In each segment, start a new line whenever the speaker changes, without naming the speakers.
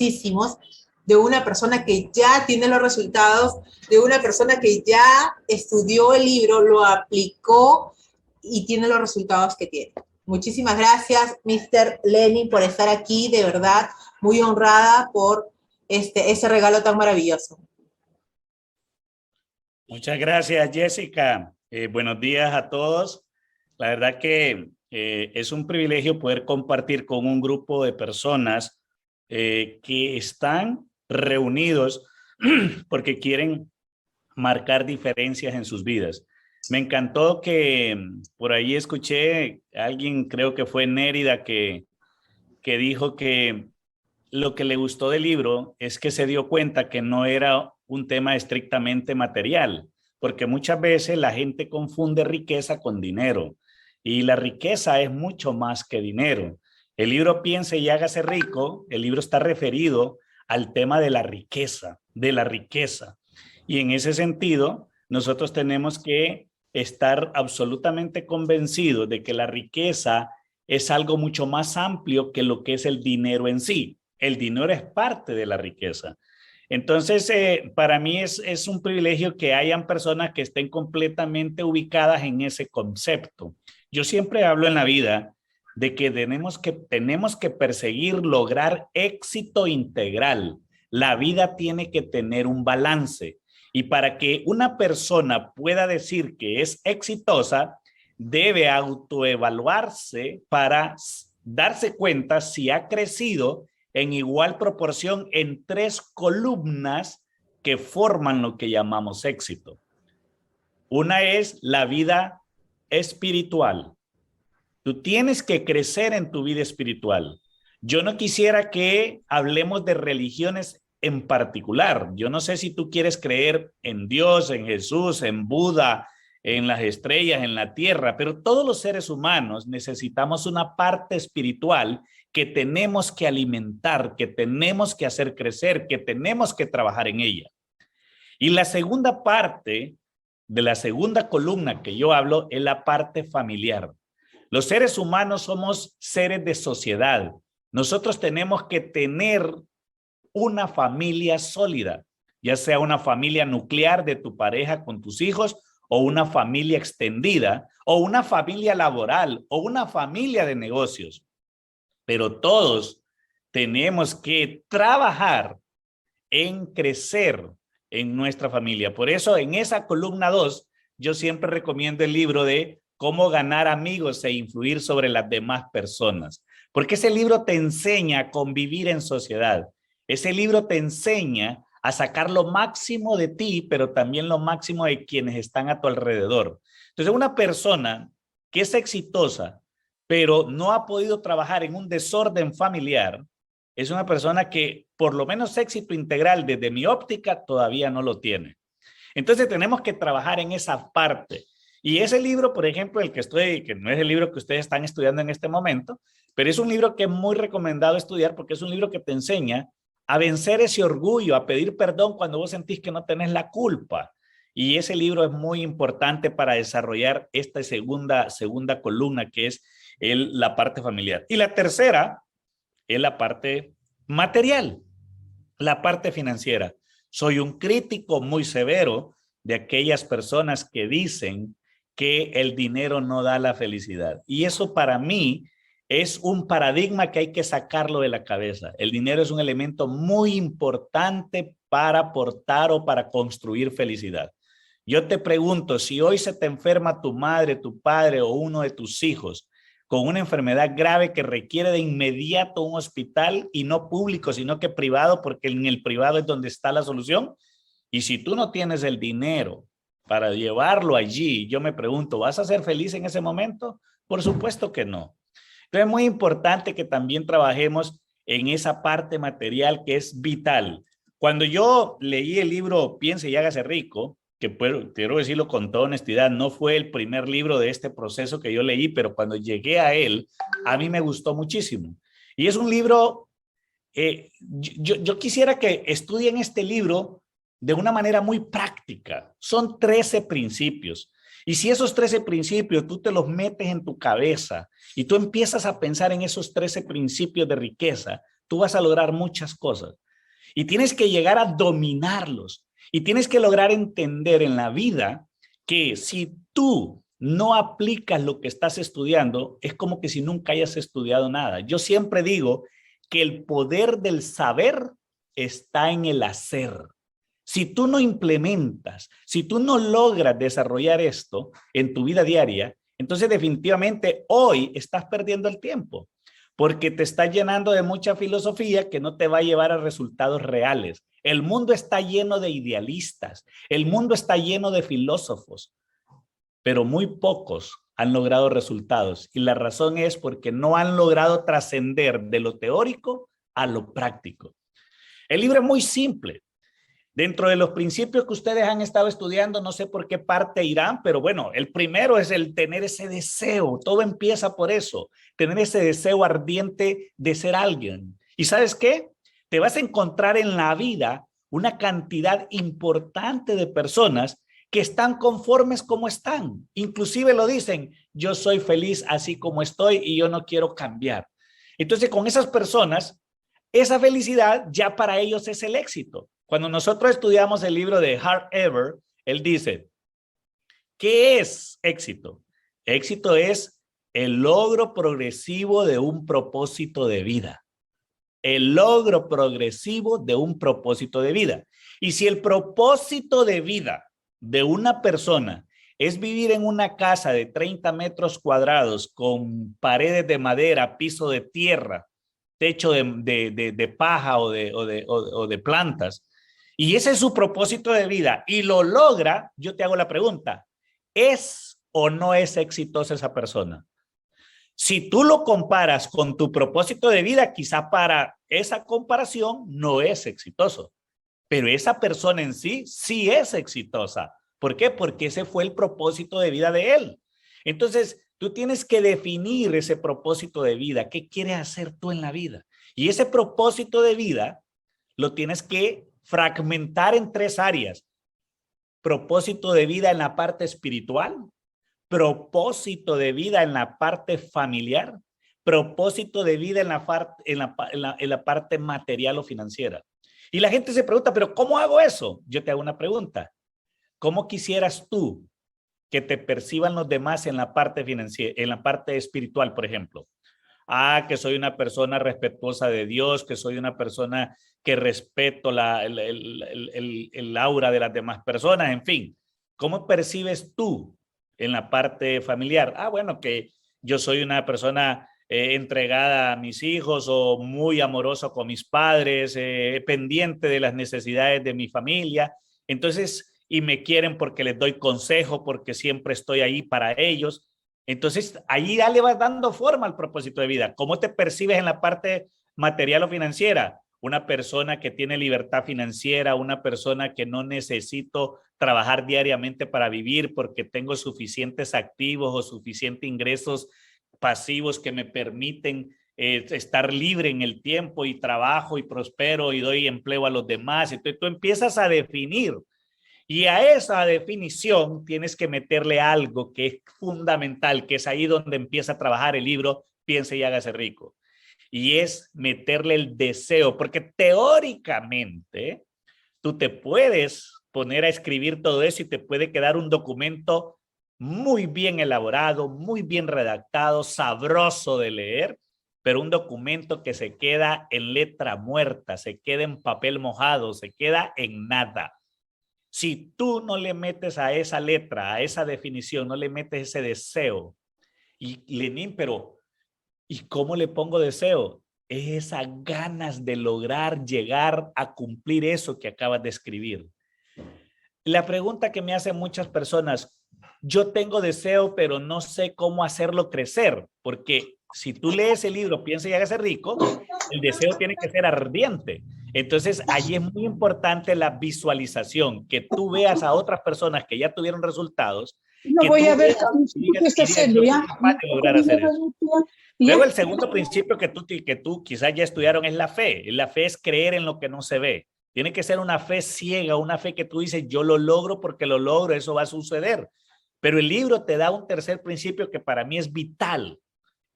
valiosísimos de una persona que ya tiene los resultados, de una persona que ya estudió el libro, lo aplicó y tiene los resultados que tiene. Muchísimas gracias, Mr. Lenin, por estar aquí, de verdad, muy honrada por ese regalo tan maravilloso.
Muchas gracias, Jessica. Buenos días a todos. La verdad que es un privilegio poder compartir con un grupo de personas que están reunidos porque quieren marcar diferencias en sus vidas. Me encantó que por ahí escuché a alguien, creo que fue Nérida, que dijo que lo que le gustó del libro es que se dio cuenta que no era un tema estrictamente material, porque muchas veces la gente confunde riqueza con dinero y la riqueza es mucho más que dinero. El libro Piense y hágase rico, el libro está referido al tema de la riqueza, Y en ese sentido, nosotros tenemos que estar absolutamente convencidos de que la riqueza es algo mucho más amplio que lo que es el dinero en sí. El dinero es parte de la riqueza. Entonces, para mí es un privilegio que hayan personas que estén completamente ubicadas en ese concepto. Yo siempre hablo en la vida de que tenemos que perseguir, lograr éxito integral. La vida tiene que tener un balance. Y para que una persona pueda decir que es exitosa, debe autoevaluarse para darse cuenta si ha crecido en igual proporción en 3 columnas que forman lo que llamamos éxito. Una es la vida espiritual. Tú tienes que crecer en tu vida espiritual. Yo no quisiera que hablemos de religiones en particular. Yo no sé si tú quieres creer en Dios, en Jesús, en Buda, en las estrellas, en la tierra, pero todos los seres humanos necesitamos una parte espiritual que tenemos que alimentar, que tenemos que hacer crecer, que tenemos que trabajar en ella. Y la segunda parte de la segunda columna que yo hablo es la parte familiar. Los seres humanos somos seres de sociedad. Nosotros tenemos que tener una familia sólida, ya sea una familia nuclear de tu pareja con tus hijos, o una familia extendida, o una familia laboral, o una familia de negocios. Pero todos tenemos que trabajar en crecer en nuestra familia. Por eso en esa columna 2, yo siempre recomiendo el libro de Cómo ganar amigos e influir sobre las demás personas. Porque ese libro te enseña a convivir en sociedad. Ese libro te enseña a sacar lo máximo de ti, pero también lo máximo de quienes están a tu alrededor. Entonces, una persona que es exitosa, pero no ha podido trabajar en un desorden familiar, es una persona que por lo menos éxito integral desde mi óptica todavía no lo tiene. Entonces tenemos que trabajar en esa parte. Y ese libro, por ejemplo, que no es el libro que ustedes están estudiando en este momento, pero es un libro que es muy recomendado estudiar porque es un libro que te enseña a vencer ese orgullo, a pedir perdón cuando vos sentís que no tenés la culpa. Y ese libro es muy importante para desarrollar esta segunda columna, que es la parte familiar. Y la tercera es la parte material, la parte financiera. Soy un crítico muy severo de aquellas personas que dicen que el dinero no da la felicidad. Y eso para mí es un paradigma que hay que sacarlo de la cabeza. El dinero es un elemento muy importante para aportar o para construir felicidad. Yo te pregunto, si hoy se te enferma tu madre, tu padre o uno de tus hijos con una enfermedad grave que requiere de inmediato un hospital, y no público, sino que privado, porque en el privado es donde está la solución, y si tú no tienes el dinero para llevarlo allí, yo me pregunto, ¿vas a ser feliz en ese momento? Por supuesto que no. Entonces es muy importante que también trabajemos en esa parte material que es vital. Cuando yo leí el libro Piense y hágase rico, que quiero decirlo con toda honestidad, no fue el primer libro de este proceso que yo leí, pero cuando llegué a él, a mí me gustó muchísimo. Y es un libro, yo quisiera que estudien este libro de una manera muy práctica. Son 13 principios. Y si esos 13 principios tú te los metes en tu cabeza y tú empiezas a pensar en esos 13 principios de riqueza, tú vas a lograr muchas cosas. Y tienes que llegar a dominarlos. Y tienes que lograr entender en la vida que si tú no aplicas lo que estás estudiando, es como que si nunca hayas estudiado nada. Yo siempre digo que el poder del saber está en el hacer. Si tú no implementas, si tú no logras desarrollar esto en tu vida diaria, entonces definitivamente hoy estás perdiendo el tiempo, porque te estás llenando de mucha filosofía que no te va a llevar a resultados reales. El mundo está lleno de idealistas, el mundo está lleno de filósofos, pero muy pocos han logrado resultados. Y la razón es porque no han logrado trascender de lo teórico a lo práctico. El libro es muy simple. Dentro de los principios que ustedes han estado estudiando, no sé por qué parte irán, pero bueno, el primero es el tener ese deseo. Todo empieza por eso, tener ese deseo ardiente de ser alguien. ¿Y sabes qué? Te vas a encontrar en la vida una cantidad importante de personas que están conformes como están. Inclusive lo dicen, yo soy feliz así como estoy y yo no quiero cambiar. Entonces, con esas personas, esa felicidad ya para ellos es el éxito. Cuando nosotros estudiamos el libro de Hart Ever, él dice, ¿qué es éxito? Éxito es el logro progresivo de un propósito de vida. El logro progresivo de un propósito de vida. Y si el propósito de vida de una persona es vivir en una casa de 30 metros cuadrados con paredes de madera, piso de tierra, techo de paja o de plantas, y ese es su propósito de vida y lo logra, yo te hago la pregunta, ¿es o no es exitosa esa persona? Si tú lo comparas con tu propósito de vida, quizá para esa comparación no es exitoso, pero esa persona en sí, sí es exitosa. ¿Por qué? Porque ese fue el propósito de vida de él. Entonces, tú tienes que definir ese propósito de vida. ¿Qué quieres hacer tú en la vida? Y ese propósito de vida lo tienes que fragmentar en 3 áreas. Propósito de vida en la parte espiritual, propósito de vida en la parte familiar, propósito de vida en la parte material o financiera. Y la gente se pregunta, ¿pero cómo hago eso? Yo te hago una pregunta. ¿Cómo quisieras tú que te perciban los demás en la parte financiera, en la parte espiritual, por ejemplo? Que soy una persona respetuosa de Dios, que soy una persona que respeto el aura de las demás personas, en fin. ¿Cómo percibes tú en la parte familiar? Bueno, que yo soy una persona entregada a mis hijos o muy amoroso con mis padres, pendiente de las necesidades de mi familia. Entonces, y me quieren porque les doy consejo, porque siempre estoy ahí para ellos. Entonces, ahí ya le vas dando forma al propósito de vida. ¿Cómo te percibes en la parte material o financiera? Una persona que tiene libertad financiera, una persona que no necesito trabajar diariamente para vivir porque tengo suficientes activos o suficientes ingresos pasivos que me permiten estar libre en el tiempo y trabajo y prospero y doy empleo a los demás. Entonces, tú empiezas a definir. Y a esa definición tienes que meterle algo que es fundamental, que es ahí donde empieza a trabajar el libro Piense y hágase rico. Y es meterle el deseo, porque teóricamente tú te puedes poner a escribir todo eso y te puede quedar un documento muy bien elaborado, muy bien redactado, sabroso de leer, pero un documento que se queda en letra muerta, se queda en papel mojado, se queda en nada. Si tú no le metes a esa letra, a esa definición, no le metes ese deseo, y Lenín, pero ¿y cómo le pongo deseo? Es esas ganas de lograr llegar a cumplir eso que acabas de escribir. La pregunta que me hacen muchas personas, yo tengo deseo, pero no sé cómo hacerlo crecer, porque si tú lees el libro Piensa y hágase rico, el deseo tiene que ser ardiente. Entonces, allí es muy importante la visualización, que tú veas a otras personas que ya tuvieron resultados,
No
que
voy
tú
a ver
digas,
qué está haciendo,
yo
¿ya?
soy capaz de lograr hacer eso. Luego, el segundo principio que tú quizás ya estudiaron es la fe. La fe es creer en lo que no se ve. Tiene que ser una fe ciega, una fe que tú dices, yo lo logro porque lo logro, eso va a suceder. Pero el libro te da un tercer principio que para mí es vital,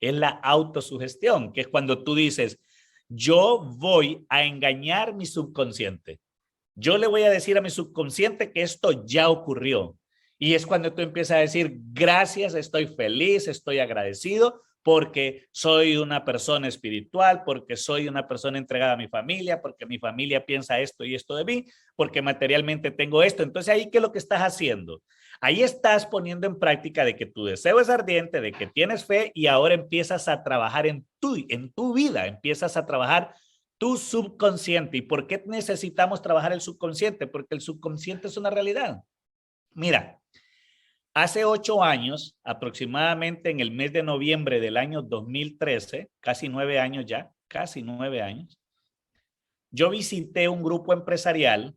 es la autosugestión, que es cuando tú dices, yo voy a engañar mi subconsciente. Yo le voy a decir a mi subconsciente que esto ya ocurrió. Y es cuando tú empiezas a decir, gracias, estoy feliz, estoy agradecido, porque soy una persona espiritual, porque soy una persona entregada a mi familia, porque mi familia piensa esto y esto de mí, porque materialmente tengo esto. Entonces, ahí, ¿qué es lo que estás haciendo? Ahí estás poniendo en práctica de que tu deseo es ardiente, de que tienes fe y ahora empiezas a trabajar en tu vida, empiezas a trabajar tu subconsciente. ¿Y por qué necesitamos trabajar el subconsciente? Porque el subconsciente es una realidad. Mira, hace 8 años, aproximadamente en el mes de noviembre del año 2013, casi 9 años ya, casi 9 años, yo visité un grupo empresarial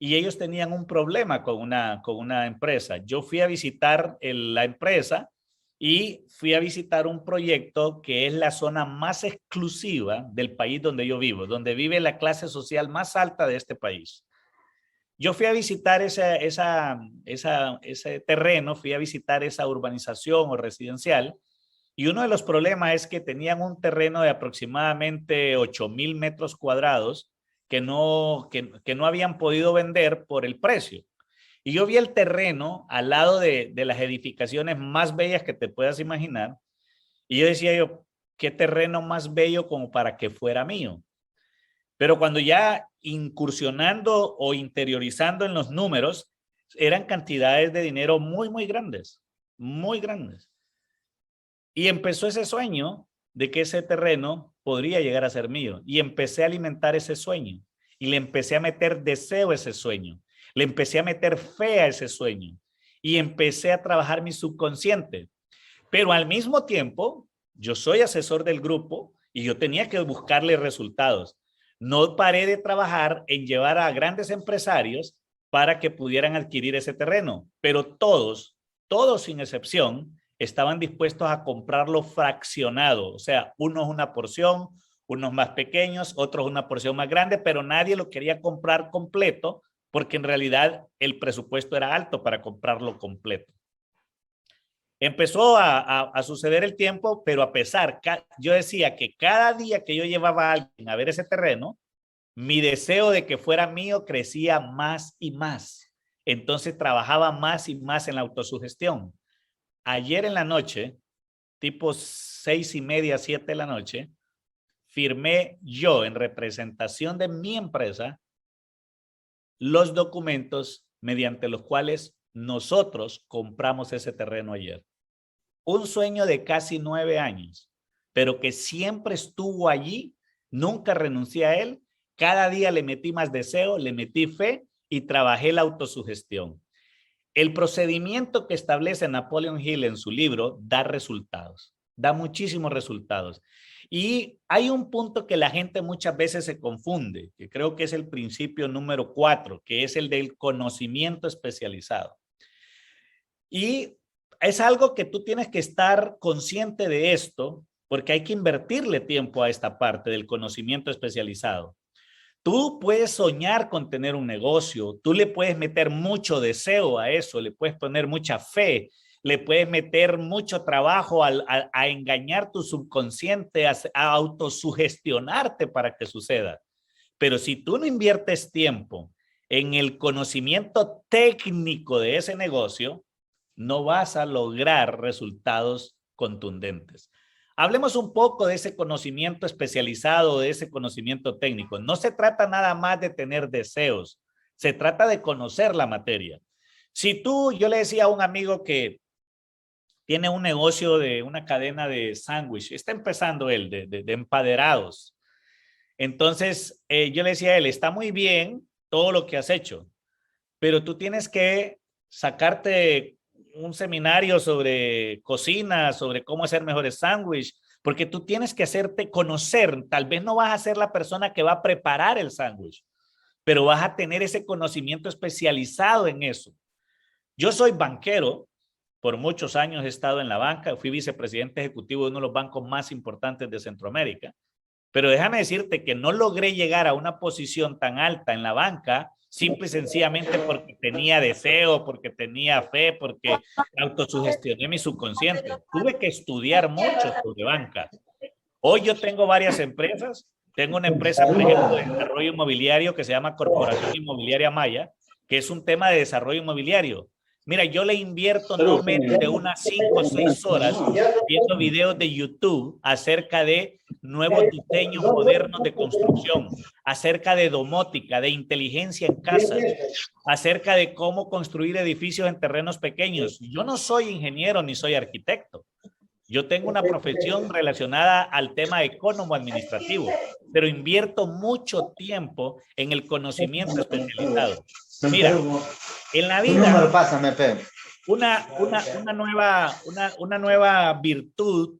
y ellos tenían un problema con una empresa. Yo fui a visitar la empresa y fui a visitar un proyecto que es la zona más exclusiva del país donde yo vivo, donde vive la clase social más alta de este país. Yo fui a visitar ese terreno, fui a visitar esa urbanización o residencial, y uno de los problemas es que tenían un terreno de aproximadamente 8,000 metros cuadrados que no habían podido vender por el precio. Y yo vi el terreno al lado de las edificaciones más bellas que te puedas imaginar, y yo decía yo, ¿qué terreno más bello como para que fuera mío? Pero cuando ya incursionando o interiorizando en los números, eran cantidades de dinero muy, muy grandes, muy grandes. Y empezó ese sueño de que ese terreno podría llegar a ser mío. Y empecé a alimentar ese sueño. Y le empecé a meter deseo a ese sueño. Le empecé a meter fe a ese sueño. Y empecé a trabajar mi subconsciente. Pero al mismo tiempo, yo soy asesor del grupo y yo tenía que buscarle resultados. No paré de trabajar en llevar a grandes empresarios para que pudieran adquirir ese terreno, pero todos sin excepción, estaban dispuestos a comprarlo fraccionado, o sea, unos una porción, unos más pequeños, otros una porción más grande, pero nadie lo quería comprar completo porque en realidad el presupuesto era alto para comprarlo completo. Empezó a suceder el tiempo, pero a pesar, yo decía que cada día que yo llevaba a alguien a ver ese terreno, mi deseo de que fuera mío crecía más y más. Entonces trabajaba más y más en la autosugestión. Ayer en la noche, tipo 6:30, 7 de la noche, firmé yo en representación de mi empresa los documentos mediante los cuales nosotros compramos ese terreno ayer. Un sueño de casi 9 años, pero que siempre estuvo allí, nunca renuncié a él, cada día le metí más deseo, le metí fe y trabajé la autosugestión. El procedimiento que establece Napoleon Hill en su libro da resultados, da muchísimos resultados. Y hay un punto que la gente muchas veces se confunde, que creo que es el principio número 4, que es el del conocimiento especializado. Y es algo que tú tienes que estar consciente de esto, porque hay que invertirle tiempo a esta parte del conocimiento especializado. Tú puedes soñar con tener un negocio, tú le puedes meter mucho deseo a eso, le puedes poner mucha fe, le puedes meter mucho trabajo a engañar tu subconsciente, a autosugestionarte para que suceda. Pero si tú no inviertes tiempo en el conocimiento técnico de ese negocio, no vas a lograr resultados contundentes. Hablemos un poco de ese conocimiento especializado, de ese conocimiento técnico. No se trata nada más de tener deseos, se trata de conocer la materia. Yo le decía a un amigo que tiene un negocio de una cadena de sándwich, está empezando él, de empaderados. Entonces, yo le decía a él, está muy bien todo lo que has hecho, pero tú tienes que sacarte un seminario sobre cocina, sobre cómo hacer mejores sándwiches, porque tú tienes que hacerte conocer. Tal vez no vas a ser la persona que va a preparar el sándwich, pero vas a tener ese conocimiento especializado en eso. Yo soy banquero, por muchos años he estado en la banca, fui vicepresidente ejecutivo de uno de los bancos más importantes de Centroamérica, pero déjame decirte que no logré llegar a una posición tan alta en la banca simple y sencillamente porque tenía deseo, porque tenía fe, porque autosugestioné mi subconsciente. Tuve que estudiar mucho sobre banca. Hoy yo tengo varias empresas, Tengo una empresa, por ejemplo, de desarrollo inmobiliario que se llama Corporación Inmobiliaria Maya, que es un tema de desarrollo inmobiliario. Mira, yo le invierto no menos de unas 5 o 6 horas viendo videos de YouTube acerca de nuevos diseños modernos de construcción, acerca de domótica, de inteligencia en casas, acerca de cómo construir edificios en terrenos pequeños. Yo no soy ingeniero ni soy arquitecto. Yo tengo una profesión relacionada al tema económico administrativo, pero invierto mucho tiempo en el conocimiento especializado. Mira, en la vida, una nueva virtud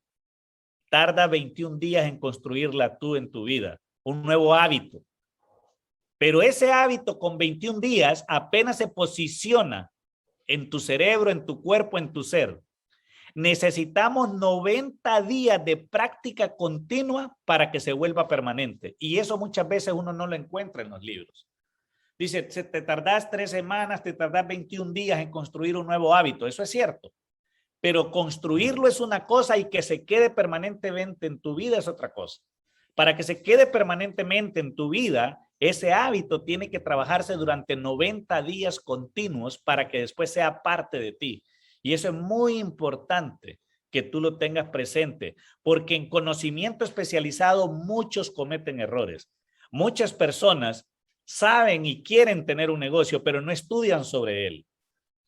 tarda 21 días en construirla tú en tu vida, un nuevo hábito. Pero ese hábito con 21 días apenas se posiciona en tu cerebro, en tu cuerpo, en tu ser. Necesitamos 90 días de práctica continua para que se vuelva permanente. Y eso muchas veces uno no lo encuentra en los libros. Dice, te tardás 3 semanas, te tardás 21 días en construir un nuevo hábito. Eso es cierto. Pero construirlo es una cosa y que se quede permanentemente en tu vida es otra cosa. Para que se quede permanentemente en tu vida, ese hábito tiene que trabajarse durante 90 días continuos para que después sea parte de ti. Y eso es muy importante que tú lo tengas presente, porque en conocimiento especializado muchos cometen errores. Muchas personas saben y quieren tener un negocio, pero no estudian sobre él.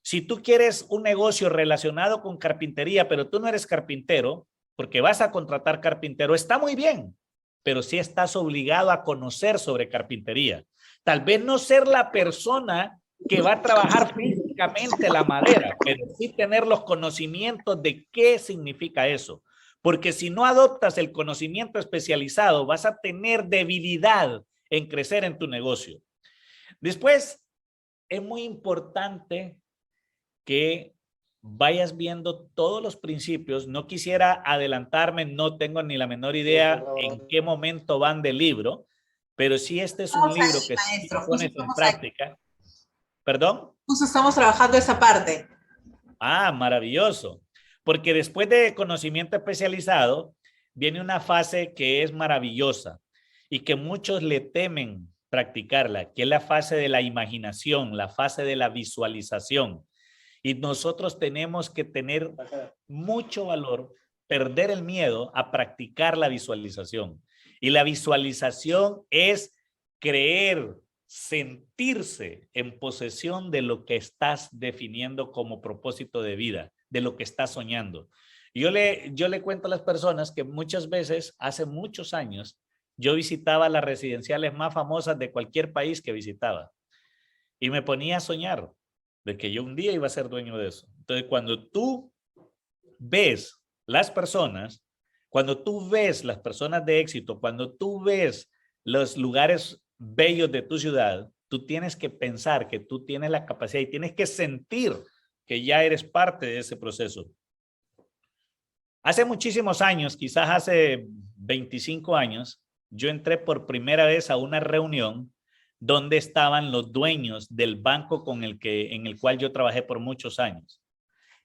Si tú quieres un negocio relacionado con carpintería, pero tú no eres carpintero, porque vas a contratar carpintero, está muy bien, pero sí estás obligado a conocer sobre carpintería. Tal vez no ser la persona que va a trabajar físicamente la madera, pero sí tener los conocimientos de qué significa eso. Porque si no adoptas el conocimiento especializado, vas a tener debilidad en crecer en tu negocio. Después, es muy importante que vayas viendo todos los principios. No quisiera adelantarme, no tengo ni la menor idea en qué momento van del libro, pero sí este es un libro que si pones en práctica. ¿Perdón?
Justo estamos trabajando esa parte.
Ah, maravilloso. Porque después de conocimiento especializado, viene una fase que es maravillosa y que muchos le temen practicarla, que es la fase de la imaginación, la fase de la visualización. Y nosotros tenemos que tener mucho valor, perder el miedo a practicar la visualización. Y la visualización es creer, sentirse en posesión de lo que estás definiendo como propósito de vida, de lo que estás soñando. Yo le cuento a las personas que muchas veces, hace muchos años, yo visitaba las residenciales más famosas de cualquier país que visitaba y me ponía a soñar de que yo un día iba a ser dueño de eso. Entonces, cuando tú ves las personas, cuando tú ves las personas de éxito, cuando tú ves los lugares bellos de tu ciudad, tú tienes que pensar que tú tienes la capacidad y tienes que sentir que ya eres parte de ese proceso. Hace muchísimos años, quizás hace 25 años, yo entré por primera vez a una reunión donde estaban los dueños del banco en el cual yo trabajé por muchos años.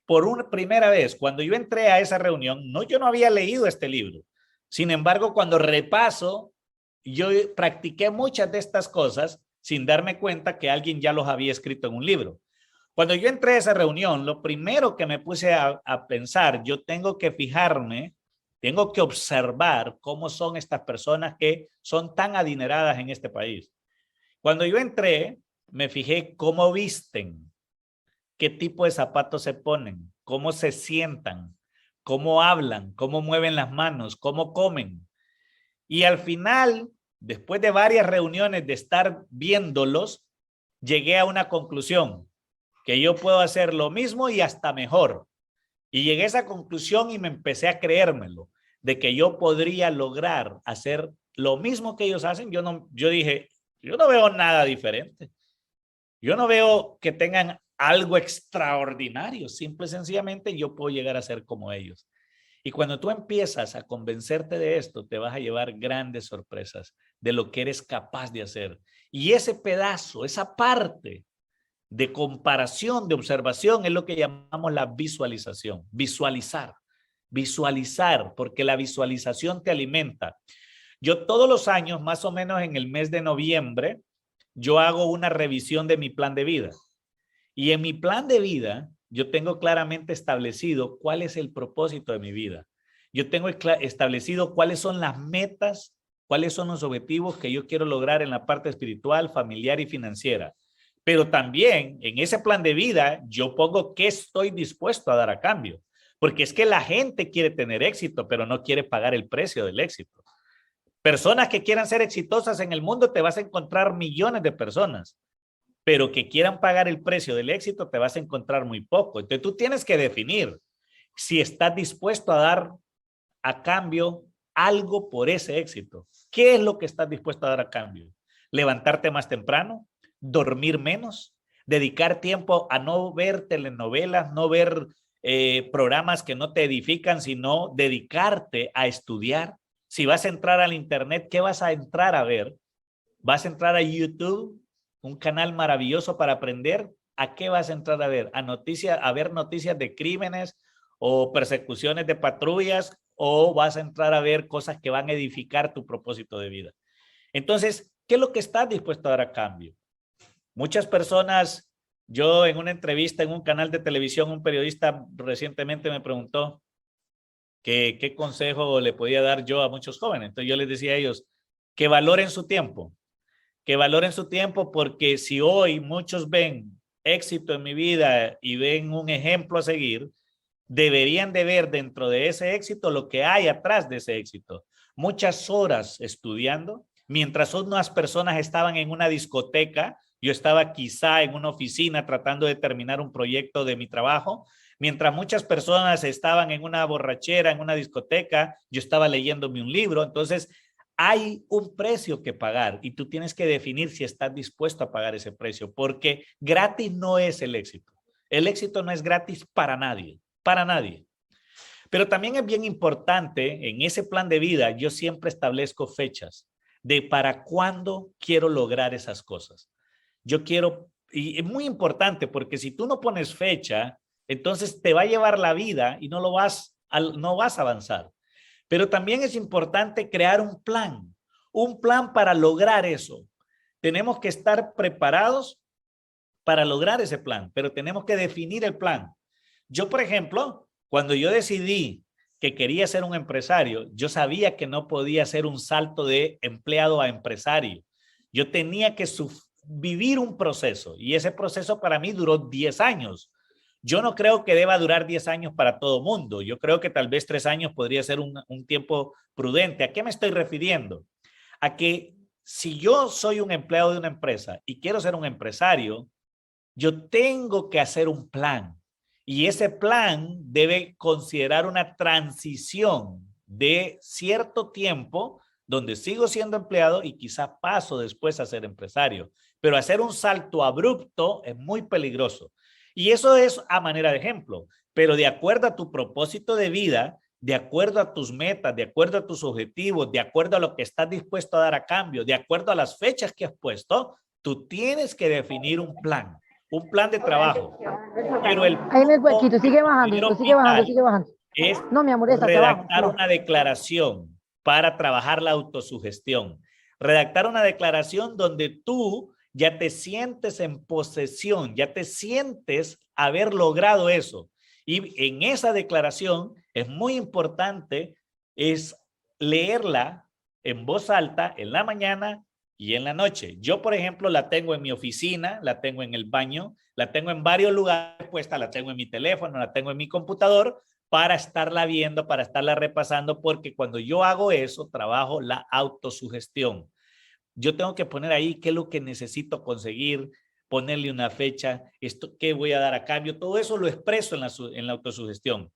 Por una primera vez, cuando yo entré a esa reunión, yo no había leído este libro. Sin embargo, cuando repaso, yo practiqué muchas de estas cosas sin darme cuenta que alguien ya los había escrito en un libro. Cuando yo entré a esa reunión, lo primero que me puse a pensar, yo tengo que fijarme, tengo que observar cómo son estas personas que son tan adineradas en este país. Cuando yo entré, me fijé cómo visten, qué tipo de zapatos se ponen, cómo se sientan, cómo hablan, cómo mueven las manos, cómo comen. Y al final, después de varias reuniones de estar viéndolos, llegué a una conclusión, que yo puedo hacer lo mismo y hasta mejor. Y llegué a esa conclusión y me empecé a creérmelo, de que yo podría lograr hacer lo mismo que ellos hacen. Yo dije, yo no veo nada diferente. Yo no veo que tengan algo extraordinario. Simple y sencillamente yo puedo llegar a ser como ellos. Y cuando tú empiezas a convencerte de esto, te vas a llevar grandes sorpresas de lo que eres capaz de hacer. Y ese pedazo, esa parte de comparación, de observación, es lo que llamamos la visualización. Visualizar, porque la visualización te alimenta. Yo todos los años, más o menos en el mes de noviembre, yo hago una revisión de mi plan de vida. Y en mi plan de vida, yo tengo claramente establecido cuál es el propósito de mi vida. Yo tengo establecido cuáles son las metas, cuáles son los objetivos que yo quiero lograr en la parte espiritual, familiar y financiera. Pero también en ese plan de vida, yo pongo qué estoy dispuesto a dar a cambio. Porque es que la gente quiere tener éxito, pero no quiere pagar el precio del éxito. Personas que quieran ser exitosas en el mundo, te vas a encontrar millones de personas, pero que quieran pagar el precio del éxito, te vas a encontrar muy poco. Entonces tú tienes que definir si estás dispuesto a dar a cambio algo por ese éxito. ¿Qué es lo que estás dispuesto a dar a cambio? ¿Levantarte más temprano? ¿Dormir menos? ¿Dedicar tiempo a no ver telenovelas, no ver programas que no te edifican, sino dedicarte a estudiar? Si vas a entrar al internet, ¿qué vas a entrar a ver? ¿Vas a entrar a YouTube, un canal maravilloso para aprender? ¿A qué vas a entrar a ver? ¿A ver noticias de crímenes o persecuciones de patrullas? ¿O vas a entrar a ver cosas que van a edificar tu propósito de vida? Entonces, ¿qué es lo que estás dispuesto a dar a cambio? Muchas personas, yo en una entrevista en un canal de televisión, un periodista recientemente me preguntó qué consejo le podía dar yo a muchos jóvenes. Entonces yo les decía a ellos que valoren su tiempo, porque si hoy muchos ven éxito en mi vida y ven un ejemplo a seguir, deberían de ver dentro de ese éxito lo que hay atrás de ese éxito. Muchas horas estudiando, mientras unas personas estaban en una discoteca, yo estaba quizá en una oficina tratando de terminar un proyecto de mi trabajo. Mientras muchas personas estaban en una borrachera, en una discoteca, yo estaba leyéndome un libro. Entonces, hay un precio que pagar y tú tienes que definir si estás dispuesto a pagar ese precio, porque gratis no es el éxito. El éxito no es gratis para nadie, para nadie. Pero también es bien importante, en ese plan de vida, yo siempre establezco fechas de para cuándo quiero lograr esas cosas. Yo quiero, y es muy importante porque si tú no pones fecha, entonces te va a llevar la vida y no vas a avanzar. Pero también es importante crear un plan para lograr eso. Tenemos que estar preparados para lograr ese plan, pero tenemos que definir el plan. Yo, por ejemplo, cuando yo decidí que quería ser un empresario, yo sabía que no podía hacer un salto de empleado a empresario. Yo tenía que vivir un proceso y ese proceso para mí duró 10 años. Yo no creo que deba durar 10 años para todo mundo. Yo creo que tal vez 3 años podría ser un tiempo prudente. ¿A qué me estoy refiriendo? A que si yo soy un empleado de una empresa y quiero ser un empresario, yo tengo que hacer un plan. Y ese plan debe considerar una transición de cierto tiempo donde sigo siendo empleado y quizá paso después a ser empresario. Pero hacer un salto abrupto es muy peligroso. Y eso es a manera de ejemplo. Pero de acuerdo a tu propósito de vida, de acuerdo a tus metas, de acuerdo a tus objetivos, de acuerdo a lo que estás dispuesto a dar a cambio, de acuerdo a las fechas que has puesto, tú tienes que definir un plan de trabajo. Pero el
ahí en el huequito, sigue bajando, sigue bajando, sigue bajando.
Es
no, mi amor, está
redactar
abajo.
una declaración para trabajar la autosugestión. Redactar una declaración donde tú ya te sientes en posesión, ya te sientes haber logrado eso. Y en esa declaración es muy importante es leerla en voz alta en la mañana y en la noche. Yo, por ejemplo, la tengo en mi oficina, la tengo en el baño, la tengo en varios lugares puesta, la tengo en mi teléfono, la tengo en mi computador para estarla viendo, para estarla repasando, porque cuando yo hago eso, trabajo la autosugestión. Yo tengo que poner ahí qué es lo que necesito conseguir, ponerle una fecha, esto, qué voy a dar a cambio, todo eso lo expreso en la autosugestión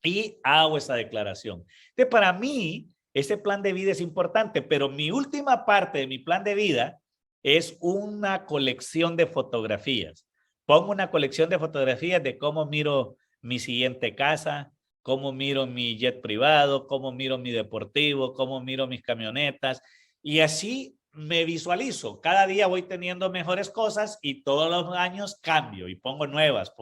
y hago esa declaración. Entonces, para mí, ese plan de vida es importante, pero mi última parte de mi plan de vida es una colección de fotografías. Pongo una colección de fotografías de cómo miro mi siguiente casa, cómo miro mi jet privado, cómo miro mi deportivo, cómo miro mis camionetas, y así me visualizo. Cada día voy teniendo mejores cosas y todos los años cambio y pongo nuevas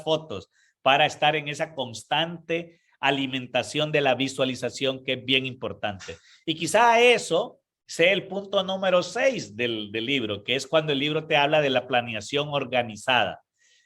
fotos para estar en esa constante alimentación de la visualización, que es bien importante. Y quizá eso sea el punto número 6 del libro, que es cuando el libro te habla de la planeación organizada.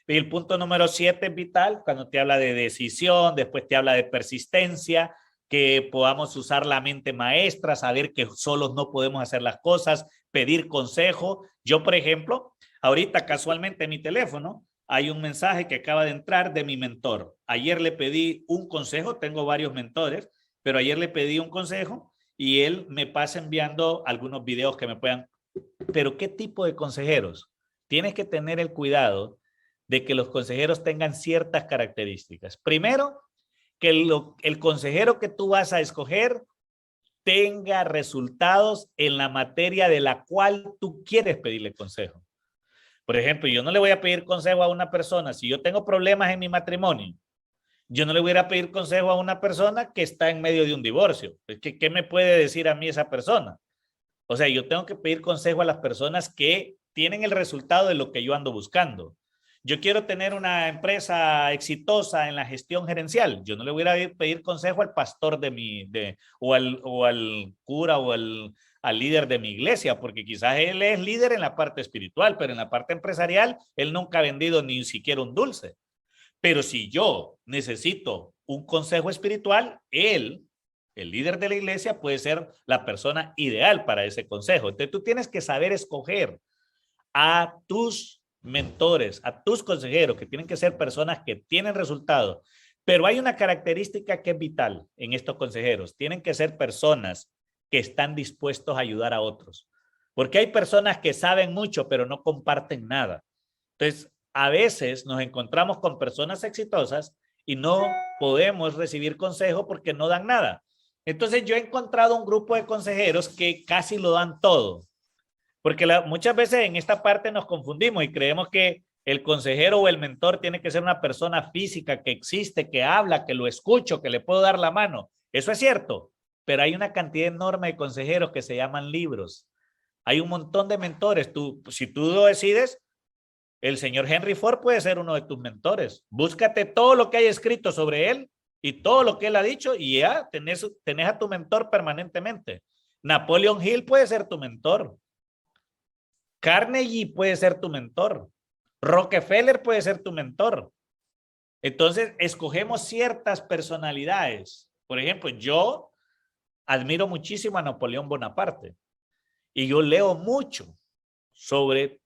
Y el punto número 7 es vital, cuando te habla de decisión, después te habla de persistencia, que podamos usar la mente maestra, saber que solos no podemos hacer las cosas, pedir consejo. Yo, por ejemplo, ahorita casualmente en mi teléfono hay un mensaje que acaba de entrar de mi mentor. Ayer le pedí un consejo, tengo varios mentores, pero ayer le pedí un consejo y él me pasa enviando algunos videos que me puedan... Pero ¿qué tipo de consejeros? Tienes que tener el cuidado de que los consejeros tengan ciertas características. Primero, que el consejero que tú vas a escoger tenga resultados en la materia de la cual tú quieres pedirle consejo. Por ejemplo, yo no le voy a pedir consejo a una persona, si yo tengo problemas en mi matrimonio, yo no le voy a pedir consejo a una persona que está en medio de un divorcio. ¿Qué me puede decir a mí esa persona? O sea, yo tengo que pedir consejo a las personas que tienen el resultado de lo que yo ando buscando. Yo quiero tener una empresa exitosa en la gestión gerencial. Yo no le voy a pedir consejo al pastor o al cura o al líder de mi iglesia, porque quizás él es líder en la parte espiritual, pero en la parte empresarial, él nunca ha vendido ni siquiera un dulce. Pero si yo necesito un consejo espiritual, él, el líder de la iglesia, puede ser la persona ideal para ese consejo. Entonces tú tienes que saber escoger a tus mentores, a tus consejeros, que tienen que ser personas que tienen resultados. Pero hay una característica que es vital en estos consejeros. Tienen que ser personas que están dispuestos a ayudar a otros. Porque hay personas que saben mucho, pero no comparten nada. Entonces, a veces nos encontramos con personas exitosas y no podemos recibir consejo porque no dan nada. Entonces, yo he encontrado un grupo de consejeros que casi lo dan todo. Porque muchas veces en esta parte nos confundimos y creemos que el consejero o el mentor tiene que ser una persona física que existe, que habla, que lo escucho, que le puedo dar la mano. Eso es cierto, pero hay una cantidad enorme de consejeros que se llaman libros. Hay un montón de mentores. Si tú lo decides, el señor Henry Ford puede ser uno de tus mentores. Búscate todo lo que hay escrito sobre él y todo lo que él ha dicho y ya tenés a tu mentor permanentemente. Napoleon Hill puede ser tu mentor. Carnegie puede ser tu mentor. Rockefeller puede ser tu mentor. Entonces, escogemos ciertas personalidades. Por ejemplo, yo admiro muchísimo a Napoleón Bonaparte y yo leo mucho sobre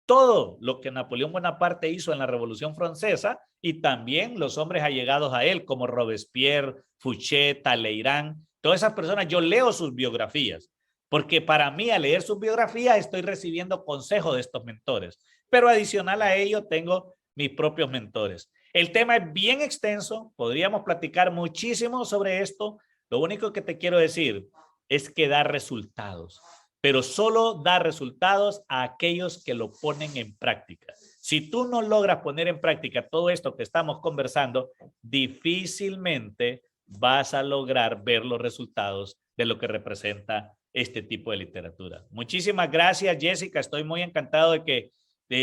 todo lo que Napoleón Bonaparte hizo en la Revolución Francesa y también los hombres allegados a él como Robespierre, Fouché, Talleyrand. Todas esas personas, yo leo sus biografías. Porque para mí, al leer sus biografías, estoy recibiendo consejo de estos mentores. Pero adicional a ello, tengo mis propios mentores. El tema es bien extenso. Podríamos platicar muchísimo sobre esto. Lo único que te quiero decir es que da resultados. Pero solo da resultados a aquellos que lo ponen en práctica. Si tú no logras poner en práctica todo esto que estamos conversando, difícilmente vas a lograr ver los resultados de lo que representa este tipo de literatura. Muchísimas gracias, Jessica. Estoy muy encantado de que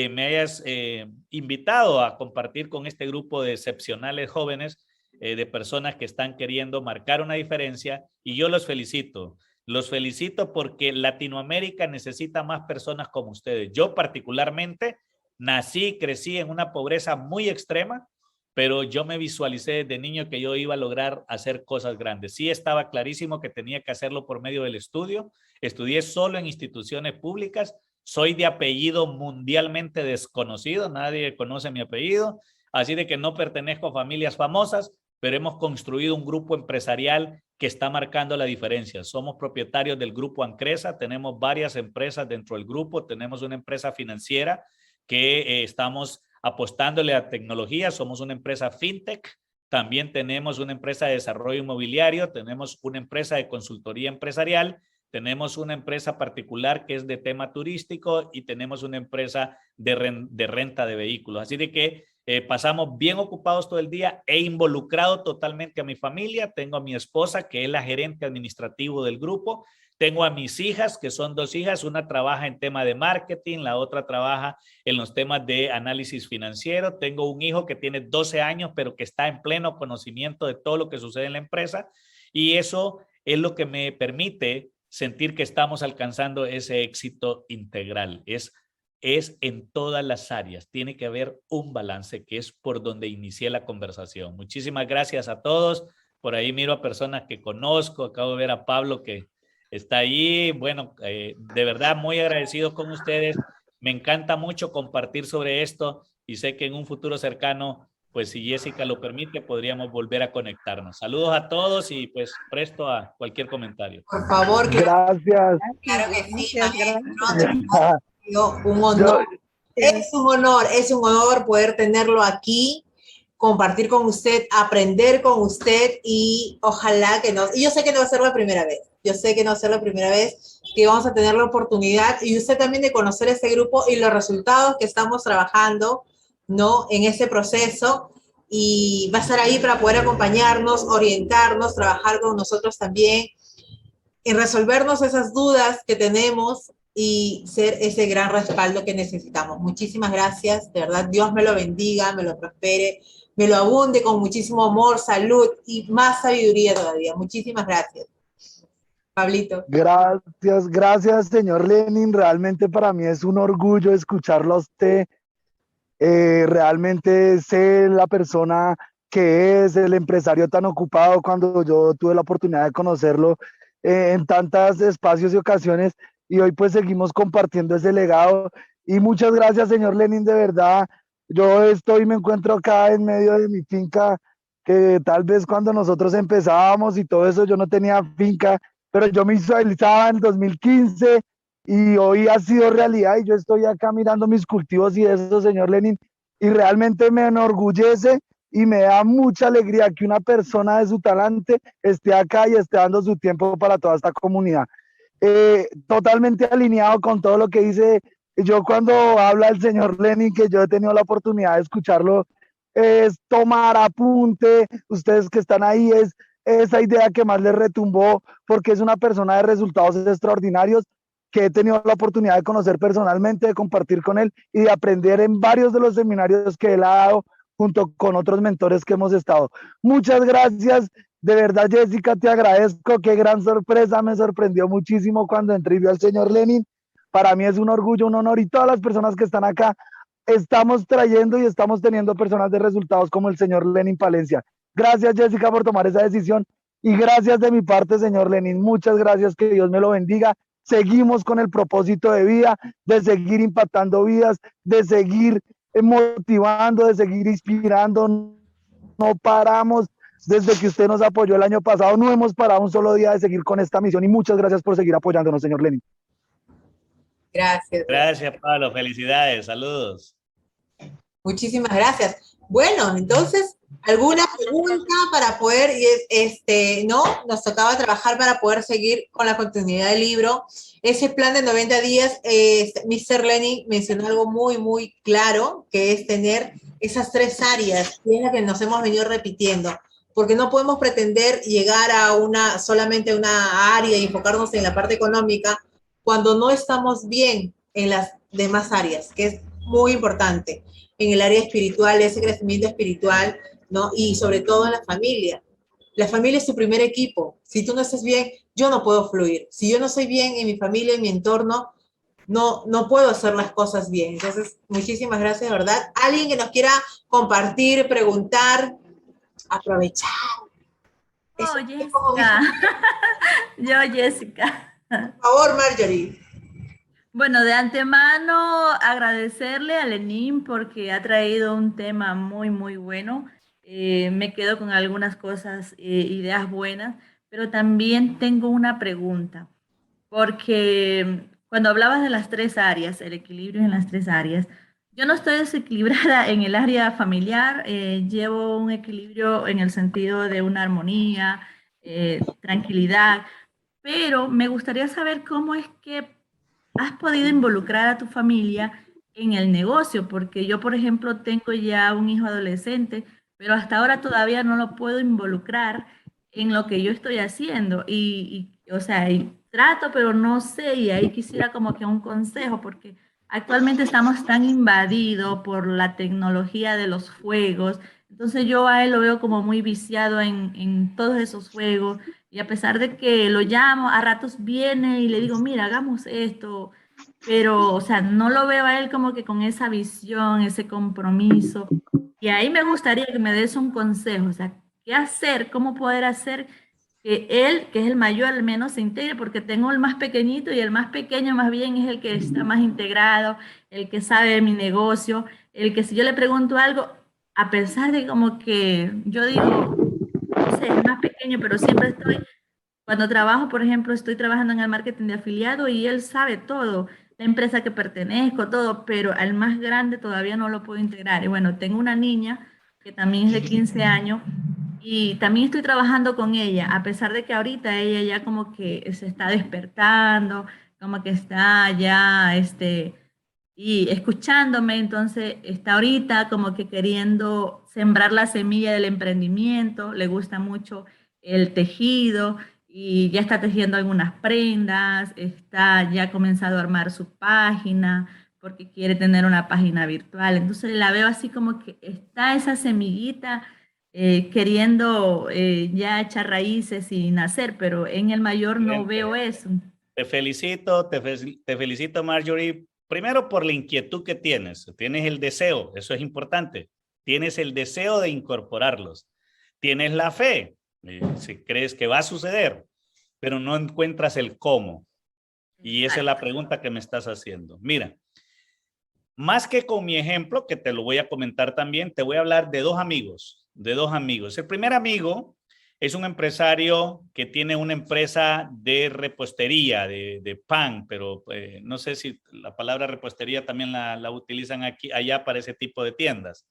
me hayas invitado a compartir con este grupo de excepcionales jóvenes, de personas que están queriendo marcar una diferencia y yo los felicito. Los felicito porque Latinoamérica necesita más personas como ustedes. Yo particularmente nací, crecí en una pobreza muy extrema, pero yo me visualicé desde niño que yo iba a lograr hacer cosas grandes. Sí estaba clarísimo que tenía que hacerlo por medio del estudio. Estudié solo en instituciones públicas. Soy de apellido mundialmente desconocido. Nadie conoce mi apellido. Así de que no pertenezco a familias famosas, pero hemos construido un grupo empresarial que está marcando la diferencia. Somos propietarios del grupo Ancresa. Tenemos varias empresas dentro del grupo. Tenemos una empresa financiera que estamos apostándole a tecnología. Somos una empresa fintech. También tenemos una empresa de desarrollo inmobiliario. Tenemos una empresa de consultoría empresarial. Tenemos una empresa particular que es de tema turístico y tenemos una empresa de renta de vehículos. Así de que pasamos bien ocupados todo el día. He involucrado totalmente a mi familia. Tengo a mi esposa que es la gerente administrativo del grupo. Tengo a mis hijas, que son 2 hijas, una trabaja en tema de marketing, la otra trabaja en los temas de análisis financiero. Tengo un hijo que tiene 12 años, pero que está en pleno conocimiento de todo lo que sucede en la empresa, y eso es lo que me permite sentir que estamos alcanzando ese éxito integral. Es en todas las áreas. Tiene que haber un balance, que es por donde inicié la conversación. Muchísimas gracias a todos. Por ahí miro a personas que conozco. Acabo de ver a Pablo que está ahí. Bueno, de verdad muy agradecido con ustedes. Me encanta mucho compartir sobre esto y sé que en un futuro cercano, pues si Jessica lo permite, podríamos volver a conectarnos. Saludos a todos y pues presto a cualquier comentario.
Por favor,
Gracias.
claro que sí,
Gracias,
maestro. Un honor. Es un honor poder tenerlo aquí, compartir con usted, aprender con usted, y ojalá que no, y yo sé que no va a ser la primera vez, que vamos a tener la oportunidad, y usted también, de conocer este grupo y los resultados que estamos trabajando, ¿no?, en ese proceso, y va a estar ahí para poder acompañarnos, orientarnos, trabajar con nosotros también, en resolvernos esas dudas que tenemos y ser ese gran respaldo que necesitamos. Muchísimas gracias, de verdad, Dios me lo bendiga, me lo prospere, me lo abunde con muchísimo amor, salud y más sabiduría todavía. Muchísimas gracias. Pablito.
Gracias, señor Lenin. Realmente para mí es un orgullo escucharlo a usted. Realmente sé la persona que es, el empresario tan ocupado. Cuando yo tuve la oportunidad de conocerlo en tantos espacios y ocasiones, y hoy pues seguimos compartiendo ese legado. Y muchas gracias, señor Lenin, de verdad. Yo me encuentro acá en medio de mi finca, que tal vez cuando nosotros empezábamos y todo eso yo no tenía finca, pero yo me visualizaba en 2015 y hoy ha sido realidad, y yo estoy acá mirando mis cultivos y eso, señor Lenin, y realmente me enorgullece y me da mucha alegría que una persona de su talante esté acá y esté dando su tiempo para toda esta comunidad. Totalmente alineado con todo lo que dice. Yo cuando habla el señor Lenin, que yo he tenido la oportunidad de escucharlo, es tomar apunte. Ustedes que están ahí, es esa idea que más les retumbó, porque es una persona de resultados extraordinarios, que he tenido la oportunidad de conocer personalmente, de compartir con él y de aprender en varios de los seminarios que él ha dado junto con otros mentores que hemos estado. Muchas gracias. De verdad, Jessica, te agradezco. Qué gran sorpresa, me sorprendió muchísimo cuando entré y vi al señor Lenin. Para mí es un orgullo, un honor, y todas las personas que están acá estamos trayendo y estamos teniendo personas de resultados como el señor Lenin Palencia. Gracias, Jessica, por tomar esa decisión, y gracias de mi parte, señor Lenin. Muchas gracias, que Dios me lo bendiga. Seguimos con el propósito de vida, de seguir impactando vidas, de seguir motivando, de seguir inspirando. No paramos. Desde que usted nos apoyó el año pasado, no hemos parado un solo día de seguir con esta misión, y muchas gracias por seguir apoyándonos, señor Lenin.
Gracias.
Gracias, Pablo. Felicidades. Saludos.
Muchísimas gracias. Bueno, entonces, ¿alguna pregunta para poder, no? Nos tocaba trabajar para poder seguir con la continuidad del libro. Ese plan de 90 días, Mr. Lenin mencionó algo muy, muy claro, que es tener esas 3 áreas, y es la que nos hemos venido repitiendo, porque no podemos pretender llegar a solamente a una área y enfocarnos en la parte económica cuando no estamos bien en las demás áreas, que es muy importante. En el área espiritual, ese crecimiento espiritual, ¿no? Y sobre todo en la familia. La familia es tu primer equipo. Si tú no estás bien, yo no puedo fluir. Si yo no estoy bien en mi familia, en mi entorno, no puedo hacer las cosas bien. Entonces, muchísimas gracias, de verdad. Alguien que nos quiera compartir, preguntar, aprovechar.
Oh, Jessica. Yo, Jessica.
Por favor, Marjorie.
Bueno, de antemano agradecerle a Lenin porque ha traído un tema muy, muy bueno. Me quedo con algunas cosas, ideas buenas, pero también tengo una pregunta, porque cuando hablabas de las 3 áreas, el equilibrio en las 3 áreas, yo no estoy desequilibrada en el área familiar, llevo un equilibrio en el sentido de una armonía, tranquilidad, pero me gustaría saber cómo es que has podido involucrar a tu familia en el negocio, porque yo, por ejemplo, tengo ya un hijo adolescente, pero hasta ahora todavía no lo puedo involucrar en lo que yo estoy haciendo. O sea, trato, pero no sé, y ahí quisiera como que un consejo, porque actualmente estamos tan invadidos por la tecnología de los juegos, entonces yo a él lo veo como muy viciado en todos esos juegos, y a pesar de que lo llamo, a ratos viene y le digo, mira, hagamos esto, pero, o sea, no lo veo a él como que con esa visión, ese compromiso, y ahí me gustaría que me des un consejo, o sea, ¿qué hacer? ¿Cómo poder hacer que él, que es el mayor, al menos se integre? Porque tengo el más pequeñito y el más pequeño más bien es el que está más integrado, el que sabe de mi negocio, el que si yo le pregunto algo, a pesar de como que yo digo, no sé, es más pequeño, pero siempre estoy, cuando trabajo, por ejemplo, estoy trabajando en el marketing de afiliado y él sabe todo, la empresa que pertenezco, todo, pero al más grande todavía no lo puedo integrar. Y bueno, tengo una niña que también es de 15 años y también estoy trabajando con ella, a pesar de que ahorita ella ya como que se está despertando, como que está ya, y escuchándome, entonces está ahorita como que queriendo sembrar la semilla del emprendimiento, le gusta mucho el tejido y ya está tejiendo algunas prendas, está ya ha comenzado a armar su página porque quiere tener una página virtual. Entonces la veo así como que está esa semillita queriendo ya echar raíces y nacer, pero en el mayor no veo eso.
Te felicito, te felicito, Marjorie. Primero por la inquietud que tienes. Tienes el deseo, eso es importante. Tienes el deseo de incorporarlos. Tienes la fe, si crees que va a suceder, pero no encuentras el cómo. Y esa es la pregunta que me estás haciendo. Mira, más que con mi ejemplo, que te lo voy a comentar también, te voy a hablar de dos amigos, El primer amigo es un empresario que tiene una empresa de repostería, de pan, pero no sé si la palabra repostería también la utilizan aquí, allá para ese tipo de tiendas.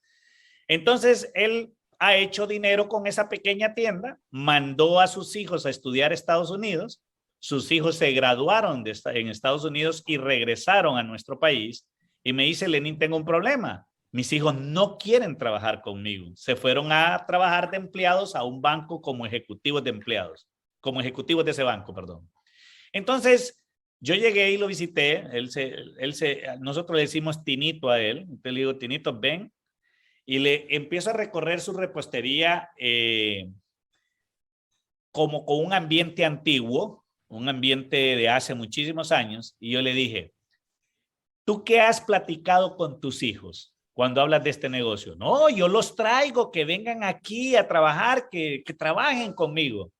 Entonces, él ha hecho dinero con esa pequeña tienda, mandó a sus hijos a estudiar a Estados Unidos, sus hijos se graduaron en Estados Unidos y regresaron a nuestro país y me dice, Lenín, tengo un problema. Mis hijos no quieren trabajar conmigo. Se fueron a trabajar de empleados a un banco como ejecutivos de empleados, como ejecutivos de ese banco, perdón. Entonces, yo llegué y lo visité. Nosotros le decimos Tinito a él. Entonces le digo, Tinito, ven. Y le empiezo a recorrer su repostería como con un ambiente antiguo, un ambiente de hace muchísimos años. Y yo le dije, ¿tú qué has platicado con tus hijos cuando hablas de este negocio? No, yo los traigo, que vengan aquí a trabajar, que trabajen conmigo.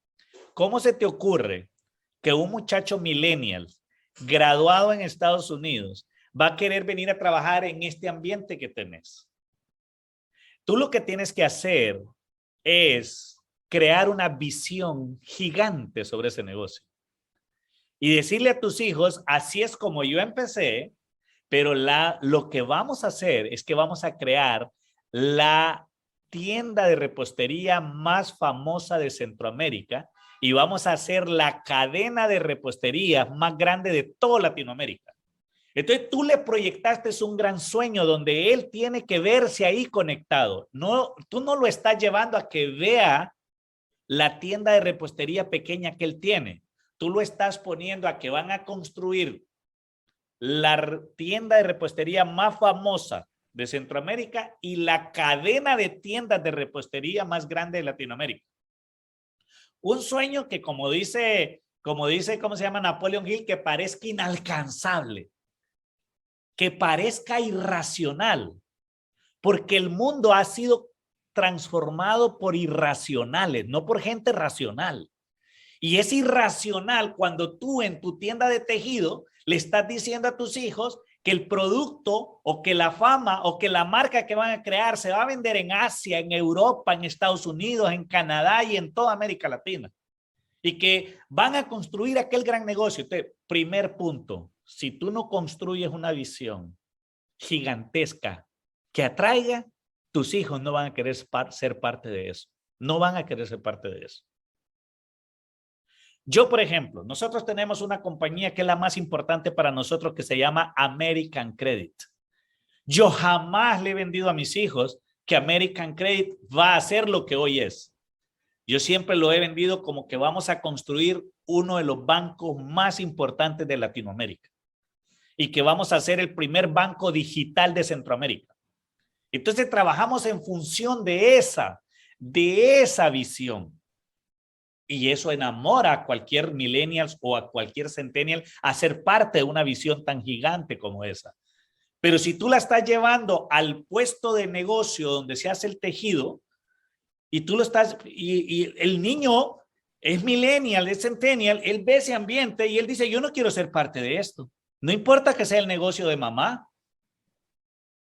¿Cómo se te ocurre que un muchacho millennial graduado en Estados Unidos va a querer venir a trabajar en este ambiente que tenés? Tú lo que tienes que hacer es crear una visión gigante sobre ese negocio y decirle a tus hijos, así es como yo empecé, pero lo que vamos a hacer es que vamos a crear la tienda de repostería más famosa de Centroamérica y vamos a hacer la cadena de repostería más grande de toda Latinoamérica. Entonces tú le proyectaste un gran sueño donde él tiene que verse ahí conectado. No, tú no lo estás llevando a que vea la tienda de repostería pequeña que él tiene. Tú lo estás poniendo a que van a construir la tienda de repostería más famosa de Centroamérica y la cadena de tiendas de repostería más grande de Latinoamérica. Un sueño que como dice, ¿cómo se llama Napoleon Hill? Que parezca inalcanzable, que parezca irracional, porque el mundo ha sido transformado por irracionales, no por gente racional. Y es irracional cuando tú en tu tienda de tejido le estás diciendo a tus hijos que el producto o que la fama o que la marca que van a crear se va a vender en Asia, en Europa, en Estados Unidos, en Canadá y en toda América Latina. Y que van a construir aquel gran negocio. Entonces, primer punto, si tú no construyes una visión gigantesca que atraiga, tus hijos no van a querer ser parte de eso. No van a querer ser parte de eso. Yo, por ejemplo, nosotros tenemos una compañía que es la más importante para nosotros que se llama American Credit. Yo jamás le he vendido a mis hijos que American Credit va a ser lo que hoy es. Yo siempre lo he vendido como que vamos a construir uno de los bancos más importantes de Latinoamérica y que vamos a ser el primer banco digital de Centroamérica. Entonces trabajamos en función de esa visión. Y eso enamora a cualquier millennial o a cualquier centennial a ser parte de una visión tan gigante como esa. Pero si tú la estás llevando al puesto de negocio donde se hace el tejido y tú lo estás, y el niño es millennial, es centennial, él ve ese ambiente y él dice, yo no quiero ser parte de esto. No importa que sea el negocio de mamá.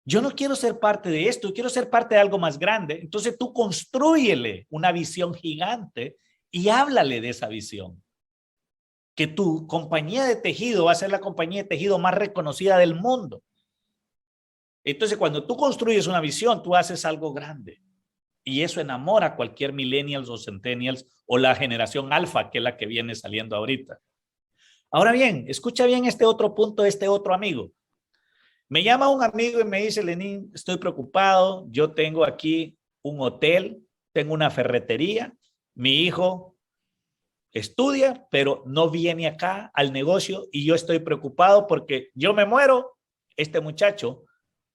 Yo no quiero ser parte de esto, yo quiero ser parte de algo más grande. Entonces tú constrúyele una visión gigante y háblale de esa visión. Que tu compañía de tejido va a ser la compañía de tejido más reconocida del mundo. Entonces, cuando tú construyes una visión, tú haces algo grande. Y eso enamora a cualquier millennials o centennials o la generación alfa, que es la que viene saliendo ahorita. Ahora bien, escucha bien este otro punto de este otro amigo. Me llama un amigo y me dice, Lenín, estoy preocupado. Yo tengo aquí un hotel, tengo una ferretería. Mi hijo estudia, pero no viene acá al negocio y yo estoy preocupado porque yo me muero. Este muchacho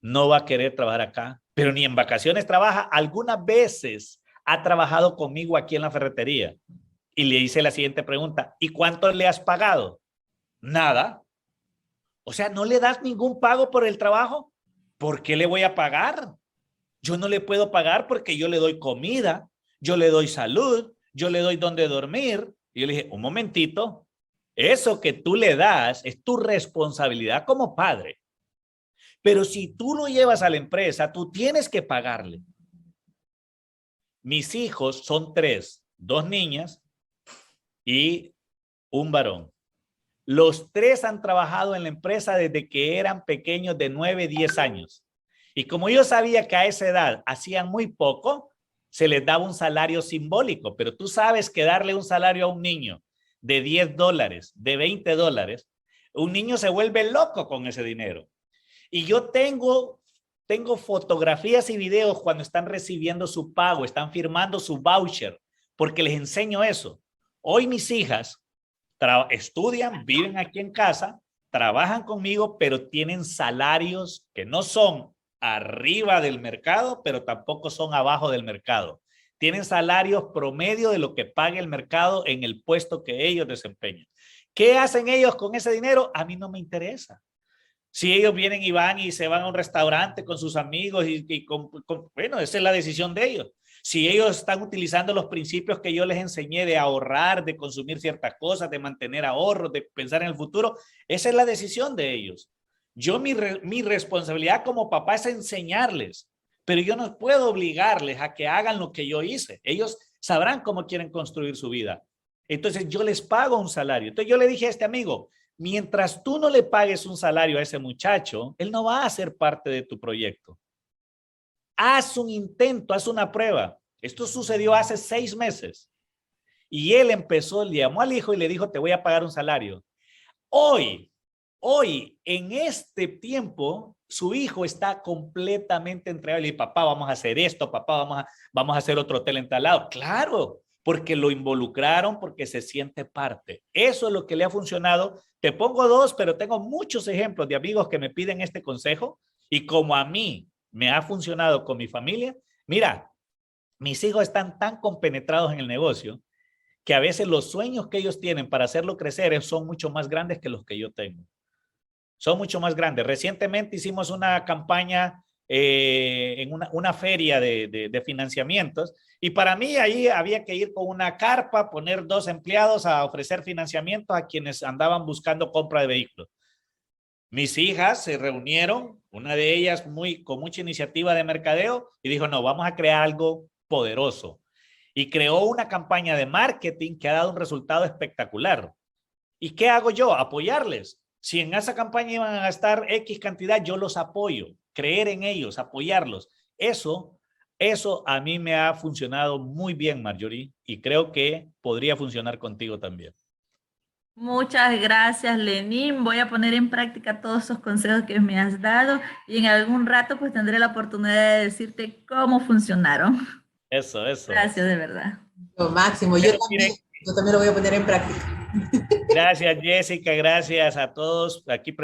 no va a querer trabajar acá, pero ni en vacaciones trabaja. Algunas veces ha trabajado conmigo aquí en la ferretería y le hice la siguiente pregunta. ¿Y cuánto le has pagado? Nada. O sea, ¿no le das ningún pago por el trabajo? ¿Por qué le voy a pagar? Yo no le puedo pagar porque yo le doy comida, yo le doy salud, yo le doy donde dormir. Y yo le dije, un momentito, eso que tú le das es tu responsabilidad como padre. Pero si tú lo llevas a la empresa, tú tienes que pagarle. Mis hijos son 3, 2 niñas y un varón. Los 3 han trabajado en la empresa desde que eran pequeños de 9, 10 años. Y como yo sabía que a esa edad hacían muy poco, se les daba un salario simbólico. Pero tú sabes que darle un salario a un niño de $10, de $20, un niño se vuelve loco con ese dinero. Y yo tengo fotografías y videos cuando están recibiendo su pago, están firmando su voucher, porque les enseño eso. Hoy mis hijas estudian, viven aquí en casa, trabajan conmigo, pero tienen salarios que no son arriba del mercado, pero tampoco son abajo del mercado. Tienen salarios promedio de lo que paga el mercado en el puesto que ellos desempeñan. ¿Qué hacen ellos con ese dinero? A mí no me interesa. Si ellos vienen y van y se van a un restaurante con sus amigos bueno, esa es la decisión de ellos. Si ellos están utilizando los principios que yo les enseñé de ahorrar, de consumir ciertas cosas, de mantener ahorros, de pensar en el futuro, esa es la decisión de ellos. Yo mi responsabilidad como papá es enseñarles, pero yo no puedo obligarles a que hagan lo que yo hice. Ellos sabrán cómo quieren construir su vida. Entonces yo les pago un salario. Entonces yo le dije a este amigo, mientras tú no le pagues un salario a ese muchacho, él no va a ser parte de tu proyecto. Haz un intento, haz una prueba. Esto sucedió hace 6 meses. Y él empezó, le llamó al hijo y le dijo, te voy a pagar un salario. Hoy, en este tiempo, su hijo está completamente entregado. Le dice, papá, vamos a hacer esto, papá, vamos a hacer otro hotel en tal lado. Claro, porque lo involucraron, porque se siente parte. Eso es lo que le ha funcionado. Te pongo 2, pero tengo muchos ejemplos de amigos que me piden este consejo. Y como a mí me ha funcionado con mi familia, mira, mis hijos están tan compenetrados en el negocio que a veces los sueños que ellos tienen para hacerlo crecer son mucho más grandes que los que yo tengo. Son mucho más grandes. Recientemente hicimos una campaña en una feria de financiamientos y para mí ahí había que ir con una carpa, poner 2 empleados a ofrecer financiamiento a quienes andaban buscando compra de vehículos. Mis hijas se reunieron, una de ellas con mucha iniciativa de mercadeo y dijo, no, vamos a crear algo poderoso. Y creó una campaña de marketing que ha dado un resultado espectacular. ¿Y qué hago yo? Apoyarles. Si en esa campaña iban a gastar X cantidad, yo los apoyo. Creer en ellos, apoyarlos. Eso a mí me ha funcionado muy bien, Marjorie, y creo que podría funcionar contigo también.
Muchas gracias, Lenín. Voy a poner en práctica todos esos consejos que me has dado y en algún rato pues tendré la oportunidad de decirte cómo funcionaron.
Eso.
Gracias, de verdad.
Lo máximo. Yo también lo voy a poner en práctica.
Gracias, Jessica, gracias a todos aquí.